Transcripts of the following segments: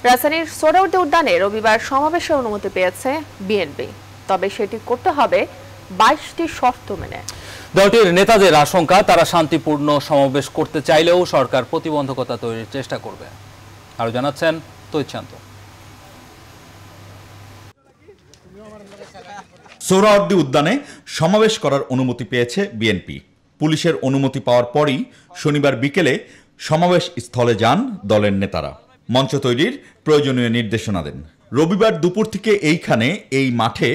রাজধানীর সোহরাওয়ার্দী উদ্যানে রবিবার সমাবেশের অনুমতি পেয়েছে বিএনপি, তবে সেটি করতে হবে 22টি শর্ত মেনে। দলটির নেতাদের আশঙ্কা, তারা শান্তিপূর্ণ সমাবেশ করতে চাইলেও সরকার প্রতিবন্ধকতা তৈরির চেষ্টা করবে। আরো জানাচ্ছেন তৈচ্ছান্ত। সোহরাওয়ার্দী উদ্যানে সমাবেশ করার অনুমতি পেয়েছে বিএনপি। পুলিশের অনুমতি পাওয়ার পরই শনিবার বিকেলে সমাবেশ স্থলে যান দলের নেতারা। মঞ্চ তৈরির প্রয়োজনীয় নির্দেশনা দেন। রবিবার দুপুর থেকে এই মাঠে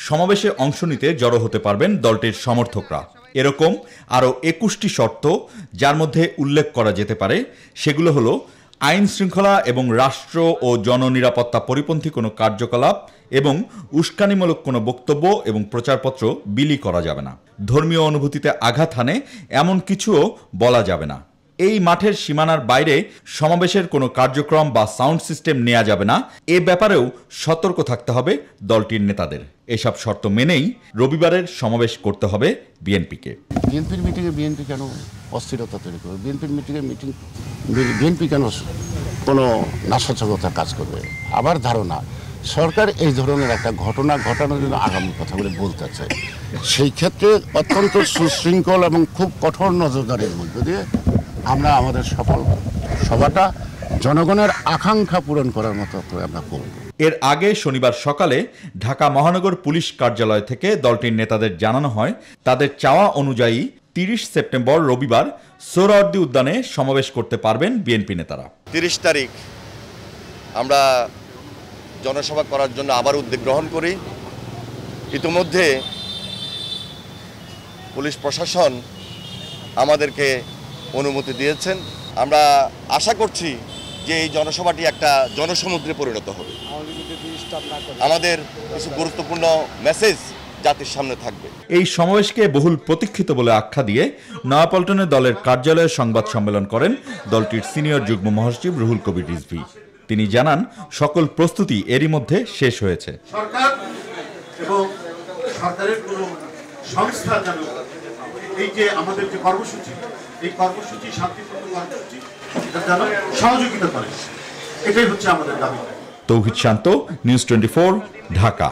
সমাবেশে অংশ নিতে জড়ো হতে পারবেন দলটির সমর্থকরা। এরকম আরও 21টি শর্ত, যার মধ্যে উল্লেখ করা যেতে পারে, সেগুলো হলো আইন শৃঙ্খলা এবং রাষ্ট্র ও জননিরাপত্তা পরিপন্থী কোনো কার্যকলাপ এবং উস্কানিমূলক কোনো বক্তব্য এবং প্রচারপত্র বিলি করা যাবে না। ধর্মীয় অনুভূতিতে আঘাত হানে এমন কিছুও বলা যাবে না। এই মাঠের সীমানার বাইরে সমাবেশের কোনো কার্যক্রম বা সাউন্ড সিস্টেম নেওয়া যাবে না। এ ব্যাপারেও সতর্ক থাকতে হবে দলটির নেতাদের। এসব শর্ত মেনেই রবিবারের সমাবেশ করতে হবে বিএনপিকে। বিএনপির মিটিংয়ে বিএনপি কেন অস্থিরতা তৈরি করবে? বিএনপি কেন কোনো নাশকতার কাজ করবে? আবার ধারণা সরকার এই ধরনের একটা ঘটনা ঘটানোর জন্য আগামী কথাগুলো বলতে চায়। সেই ক্ষেত্রে অত্যন্ত সুশৃঙ্খল এবং খুব কঠোর নজরদারির মধ্য দিয়ে আমরা আমাদের সফল সভাটা জনগণের আকাঙ্ক্ষা পূরণ করার মতো আমরা করব। এর আগে শনিবার সকালে ঢাকা মহানগর পুলিশ কার্যালয় থেকে দলটির নেতাদের জানানো হয়, তাদের চাওয়া অনুযায়ী 30 সেপ্টেম্বর রবিবার সোহরাওয়ার্দী উদ্যানে সমাবেশ করতে পারবেন বিএনপি নেতারা। 30 তারিখ আমরা জনসভা করার জন্য আবার উদ্যোগ গ্রহণ করি। ইতিমধ্যে পুলিশ প্রশাসন আমাদেরকে অনুমতি দিয়েছেন। আমরা আশা করছি যে এই জনসভাটি একটা জনসমুদ্রে পরিণত হবে। আমাদের কিছু গুরুত্বপূর্ণ মেসেজ জাতির সামনে থাকবে। এই সমাবেশকে বহুল প্রতীক্ষিত বলে আখ্যা দিয়ে নয়াপল্টনে দলের কার্যালয়ে সংবাদ সম্মেলন করেন দলটির সিনিয়র যুগ্ম মহাসচিব রুহুল কবির রিজভী। তিনি জানান, সকল প্রস্তুতি এরই মধ্যে শেষ হয়েছে। সরকার এবং সরকারের কোনো সংস্থা যেন এই যে আমাদের যে কর্মসূচি, এই কর্মসূচি শান্তিপূর্ণ কর্মসূচি যেন সহযোগিতা করে, এটাই হচ্ছে আমাদের দাবি। তৌহিদ শান্ত, নিউজ 24, ঢাকা।